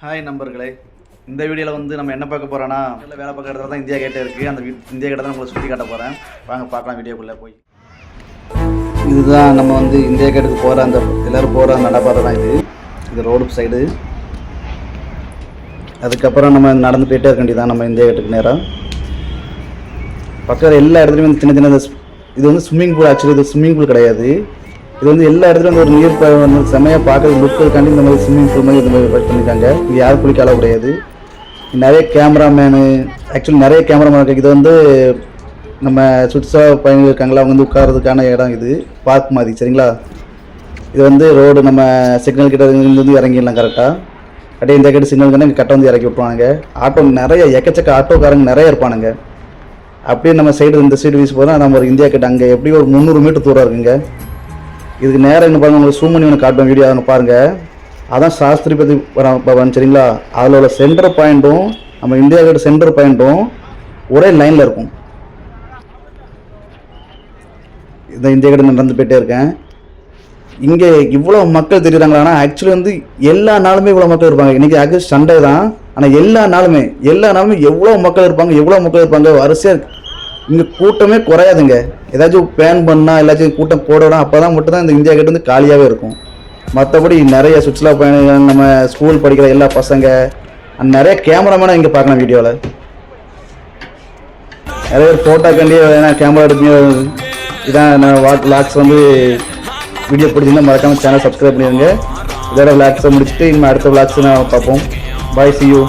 Hi நண்பர்களே, இந்த வீடியோவில் வந்து நம்ம என்ன பார்க்க போகிறோன்னா, வேலை பார்க்குற இடத்துல தான் இந்தியா கேட்டே இருக்குது. அந்த இந்தியா கேட்டை தான் உங்களை சுற்றி காட்ட போகிறேன். வாங்க பார்க்கலாம் வீடியோக்குள்ளே போய். இதுதான் நம்ம வந்து இந்தியா கேட்டுக்கு போகிற அந்த எல்லோரும் போகிற அந்த நடைபாதை தான் இது ரோடு சைடு. அதுக்கப்புறம் நம்ம நடந்து போயிட்டே இருக்க வேண்டியதான் நம்ம இந்தியா கேட்டுக்கு நேராக. பக்கத்தில் எல்லா இடத்துலையும் வந்து சின்ன சின்ன இது வந்து ஸ்விம்மிங் பூல். ஆக்சுவலி இது ஸ்விம்மிங் பூல் கிடையாது. இது வந்து எல்லா இடத்துலையும் ஒரு நீர் வந்து செம்மையாக பார்க்குறது லுக்குக்காண்டி இந்த மாதிரி ஸ்விம்மிங் பூல் மாதிரி இந்த மாதிரி பண்ணியிருக்காங்க. இங்கே யாரும் குளிக்க அளவு கிடையாது. நிறைய கேமராமேனு, ஆக்சுவலி நிறைய கேமராமேன் இருக்குது. இது வந்து நம்ம சுற்றுலா பயணிகள் இருக்காங்களா, அவங்க வந்து உட்காரதுக்கான இடம். இது பார்க் மாதிரி, சரிங்களா? இது வந்து ரோடு நம்ம சிக்னல் கிட்ட இருந்து இறங்கிடலாம் கரெக்டாக. அப்படியே இந்த கேட்டு சிக்னல் இங்கே கட்ட வந்து இறக்கி விட்டுருவாங்க. ஆட்டோ நிறைய எக்கச்சக்க ஆட்டோக்காரங்க நிறைய இருப்பானுங்க. அப்படியே நம்ம சைடு இந்த சைடு வீசி போனால் நம்ம ஒரு இந்தியா கேட்டு அங்கே எப்படி ஒரு 300 மீட்டர் தூரம் இருக்குங்க. இதுக்கு நேரம் என்ன பாருங்கள், உங்களுக்கு ஜூம் பண்ணி ஒன்று காட்டுவேன் வீடியோ. அவங்க பாருங்கள், அதான் சாஸ்திரிபதி பவன், சரிங்களா? அதில் உள்ள சென்டர் பாயிண்ட்டும் நம்ம இந்தியா கேட்டு சென்டர் பாயிண்ட்டும் ஒரே லைனில் இருக்கும். இந்த இந்தியா கேட்டு நடந்து போயிட்டே இருக்கேன். இங்கே இவ்வளோ மக்கள் தெரியுறாங்களா? ஆனால் ஆக்சுவலி வந்து எல்லா நாளுமே இவ்வளோ மக்கள் இருப்பாங்க. இன்றைக்கி ஆக்சுவலி சண்டே தான், ஆனால் எல்லா நாளுமே எவ்வளோ மக்கள் இருப்பாங்க வரிசையாக. இங்கே கூட்டமே குறையாதுங்க. ஏதாச்சும் பேன் பண்ணால் எல்லாச்சும் கூட்டம் போடணும், அப்போ தான் மட்டும்தான் இந்த இந்தியா கேட்டு வந்து காலியாகவே இருக்கும். மற்றபடி நிறைய சுற்றுலா பயணிகள், நம்ம ஸ்கூல் படிக்கிற எல்லா பசங்க, நிறைய கேமராமேனாக இங்கே பார்க்கலாம் வீடியோவில். நிறைய பேர் ஃபோட்டோக்காண்டி ஏன்னா கேமரா எடுப்பீங்க. இதான் நான் விளாக்ஸ் வந்து வீடியோ பிடிச்சிருந்தா மறக்காமல் சேனல் சப்ஸ்கிரைப் பண்ணிடுங்க. இதோட விளாக்ஸை முடிச்சுட்டு இனிமேல் அடுத்த விளாக்ஸ் நான் பார்ப்போம். பாய், see you.